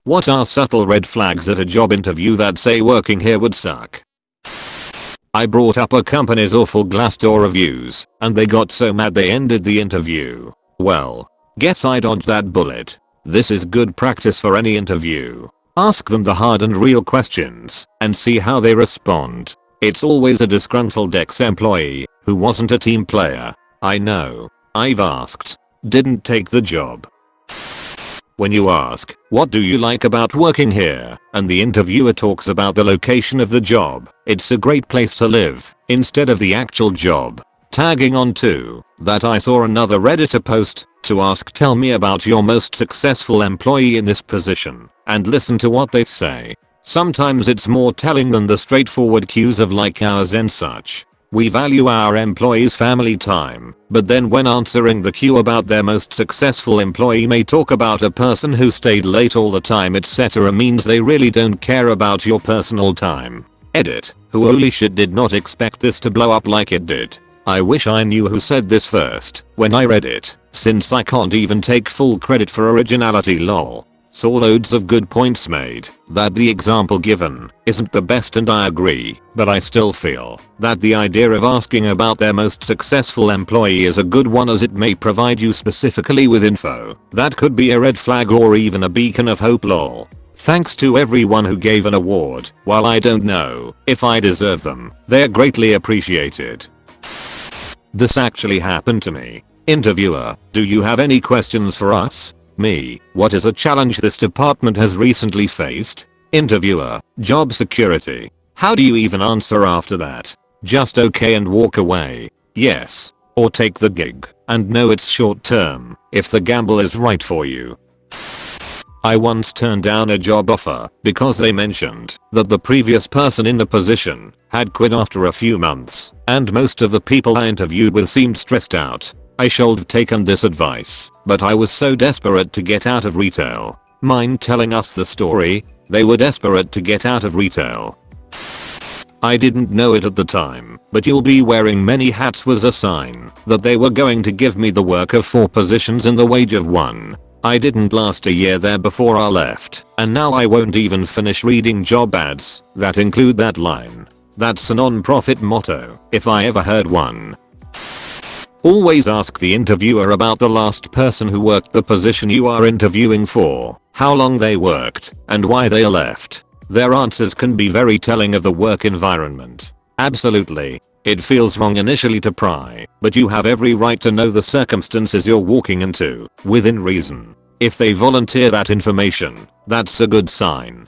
What are subtle red flags at a job interview that say working here would suck? I brought up a company's awful Glassdoor reviews, and they got so mad they ended the interview. Well, guess I dodged that bullet. This is good practice for any interview. Ask them the hard and real questions, and see how they respond. It's always a disgruntled ex-employee who wasn't a team player. I know. I've asked. Didn't take the job. When you ask, what do you like about working here, and the interviewer talks about the location of the job, it's a great place to live, instead of the actual job. Tagging on to that, I saw another Redditor post to ask, tell me about your most successful employee in this position, and listen to what they say. Sometimes it's more telling than the straightforward cues of like hours and such. We value our employees' family time, but then when answering the cue about their most successful employee may talk about a person who stayed late all the time etc. means they really don't care about your personal time. Edit. Who holy shit did not expect this to blow up like it did. I wish I knew who said this first when I read it, since I can't even take full credit for originality lol. Saw loads of good points made, that the example given isn't the best and I agree, but I still feel that the idea of asking about their most successful employee is a good one as it may provide you specifically with info that could be a red flag or even a beacon of hope lol. Thanks to everyone who gave an award, while I don't know if I deserve them, they're greatly appreciated. This actually happened to me. Interviewer, do you have any questions for us? Me, what is a challenge this department has recently faced? Interviewer, job security. How do you even answer after that? Just okay and walk away? Yes. Or take the gig and know it's short term if the gamble is right for you. I once turned down a job offer because they mentioned that the previous person in the position had quit after a few months, and most of the people I interviewed with seemed stressed out. I should have taken this advice, but I was so desperate to get out of retail. Mind telling us the story? They were desperate to get out of retail. I didn't know it at the time, but you'll be wearing many hats was a sign that they were going to give me the work of 4 positions and the wage of 1. I didn't last a year there before I left, and now I won't even finish reading job ads that include that line. That's a non-profit motto, if I ever heard one. Always ask the interviewer about the last person who worked the position you are interviewing for, how long they worked, and why they left. Their answers can be very telling of the work environment. Absolutely. It feels wrong initially to pry, but you have every right to know the circumstances you're walking into, within reason. If they volunteer that information, that's a good sign.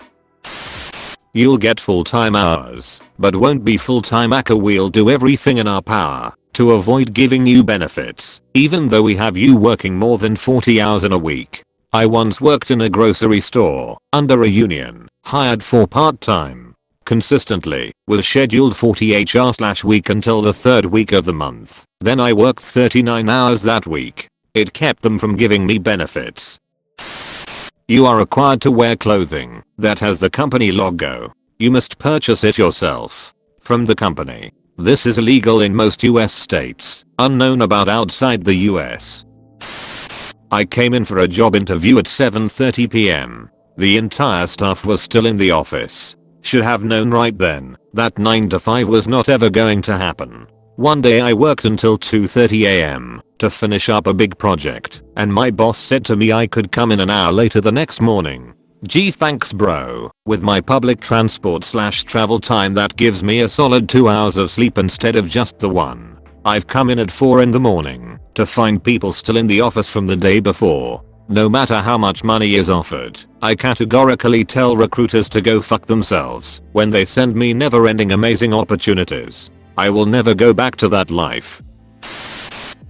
You'll get full-time hours, but won't be full-time ACA. We'll do everything in our power to avoid giving you benefits, even though we have you working more than 40 hours in a week. I once worked in a grocery store, under a union, hired for part-time, consistently, with scheduled 40 hours/week until the 3rd week of the month. Then I worked 39 hours that week. It kept them from giving me benefits. You are required to wear clothing that has the company logo. You must purchase it yourself from the company. This is illegal in most US states, unknown about outside the US. I came in for a job interview at 7:30 p.m. The entire staff was still in the office. Should have known right then that 9 to 5 was not ever going to happen. One day I worked until 2:30 a.m. to finish up a big project, and my boss said to me I could come in an hour later the next morning. Gee thanks bro, with my public transport/travel time that gives me a solid 2 hours of sleep instead of just the 1. I've come in at 4 in the morning to find people still in the office from the day before. No matter how much money is offered, I categorically tell recruiters to go fuck themselves when they send me never-ending amazing opportunities. I will never go back to that life.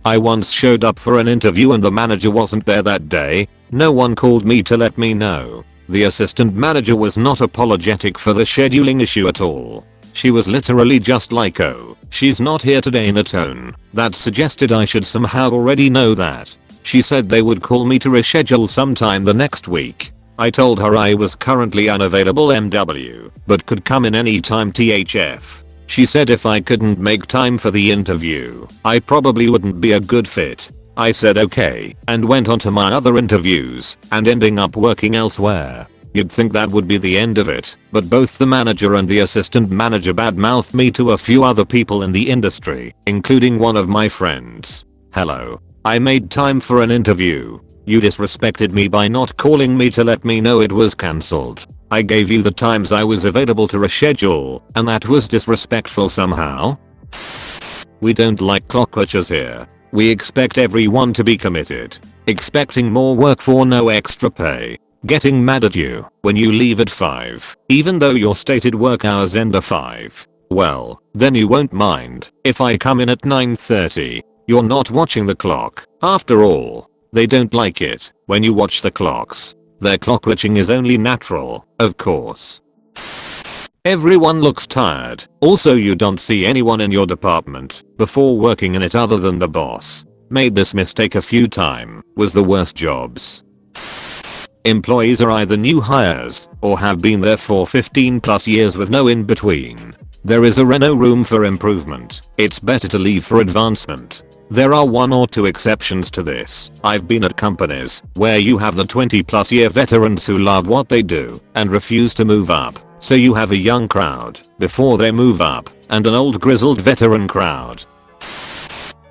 I once showed up for an interview and the manager wasn't there that day. No one called me to let me know. The assistant manager was not apologetic for the scheduling issue at all. She was literally just like, oh, she's not here today, in a tone that suggested I should somehow already know that. She said they would call me to reschedule sometime the next week. I told her I was currently unavailable MW, but could come in anytime THF. She said if I couldn't make time for the interview, I probably wouldn't be a good fit. I said okay, and went on to my other interviews, and ending up working elsewhere. You'd think that would be the end of it, but both the manager and the assistant manager badmouthed me to a few other people in the industry, including one of my friends. Hello. I made time for an interview. You disrespected me by not calling me to let me know it was cancelled. I gave you the times I was available to reschedule, and that was disrespectful somehow? We don't like clockwatchers here. We expect everyone to be committed. Expecting more work for no extra pay. Getting mad at you when you leave at 5, even though your stated work hours end at 5. Well, then you won't mind if I come in at 9:30. You're not watching the clock. After all, they don't like it when you watch the clocks. Their clockwatching is only natural, of course. Everyone looks tired. Also, you don't see anyone in your department before working in it other than the boss. Made this mistake a few times. Was the worst jobs. Employees are either new hires or have been there for 15 plus years with no in between. There is no room for improvement. It's better to leave for advancement. There are one or two exceptions to this. I've been at companies where you have the 20 plus year veterans who love what they do and refuse to move up. So you have a young crowd before they move up and an old grizzled veteran crowd.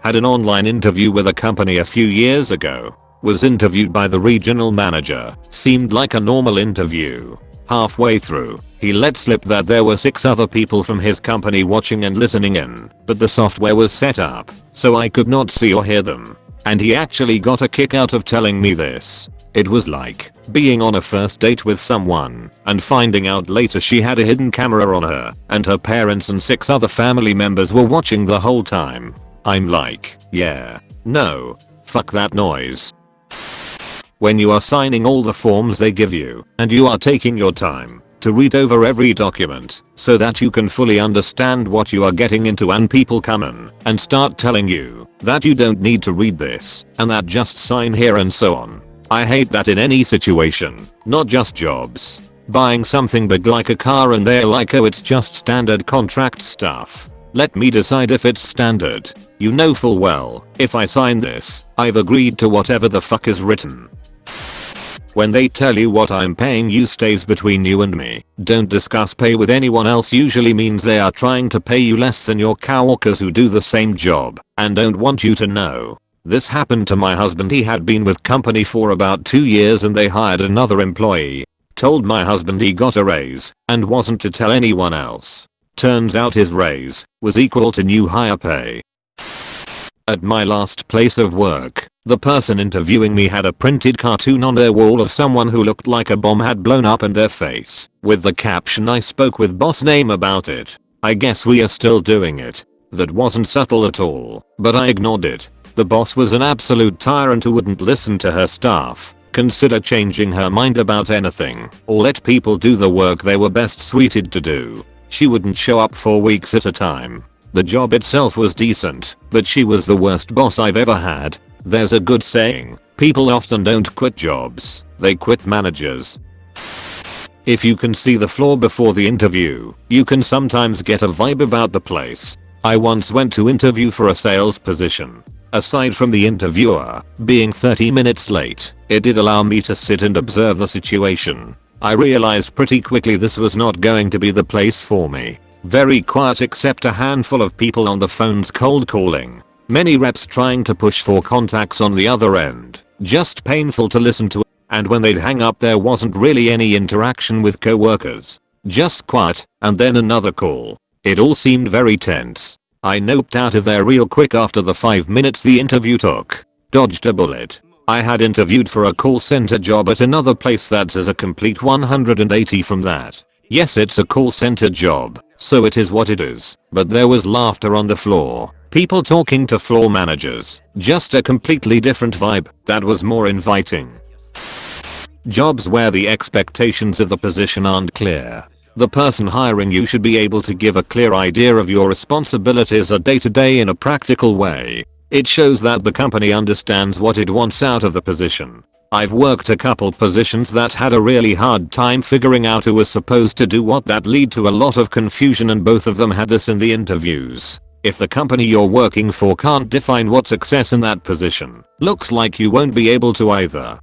Had an online interview with a company a few years ago. Was interviewed by the regional manager. Seemed like a normal interview. Halfway through, he let slip that there were 6 other people from his company watching and listening in, but the software was set up so I could not see or hear them. And he actually got a kick out of telling me this. It was like being on a first date with someone and finding out later she had a hidden camera on her and her parents and 6 other family members were watching the whole time. I'm like, yeah, no, fuck that noise. When you are signing all the forms they give you and you are taking your time to read over every document so that you can fully understand what you are getting into, and people come in and start telling you that you don't need to read this and that just sign here and so on. I hate that in any situation, not just jobs. Buying something big like a car and they're like, oh, it's just standard contract stuff. Let me decide if it's standard. You know full well, if I sign this, I've agreed to whatever the fuck is written. When they tell you what I'm paying you stays between you and me. Don't discuss pay with anyone else usually means they are trying to pay you less than your coworkers who do the same job and don't want you to know. This happened to my husband. He had been with company for about 2 years and they hired another employee. Told my husband he got a raise and wasn't to tell anyone else. Turns out his raise was equal to new hire pay. At my last place of work, the person interviewing me had a printed cartoon on their wall of someone who looked like a bomb had blown up in their face, with the caption, "I spoke with boss name about it. I guess we are still doing it." That wasn't subtle at all, but I ignored it. The boss was an absolute tyrant who wouldn't listen to her staff, consider changing her mind about anything, or let people do the work they were best suited to do. She wouldn't show up for weeks at a time. The job itself was decent, but she was the worst boss I've ever had. There's a good saying, people often don't quit jobs, they quit managers. If you can see the floor before the interview, you can sometimes get a vibe about the place. I once went to interview for a sales position. Aside from the interviewer being 30 minutes late, it did allow me to sit and observe the situation. I realized pretty quickly this was not going to be the place for me. Very quiet except a handful of people on the phones cold calling. Many reps trying to push for contacts on the other end. Just painful to listen to, and when they'd hang up there wasn't really any interaction with coworkers. Just quiet, and then another call. It all seemed very tense. I noped out of there real quick after the 5 minutes the interview took. Dodged a bullet. I had interviewed for a call center job at another place that's as a complete 180 from that. Yes, it's a call center job, so it is what it is, but there was laughter on the floor. People talking to floor managers. Just a completely different vibe that was more inviting. Jobs where the expectations of the position aren't clear. The person hiring you should be able to give a clear idea of your responsibilities day to day in a practical way. It shows that the company understands what it wants out of the position. I've worked a couple positions that had a really hard time figuring out who was supposed to do what. That lead to a lot of confusion, and both of them had this in the interviews. If the company you're working for can't define what success in that position looks like, you won't be able to either.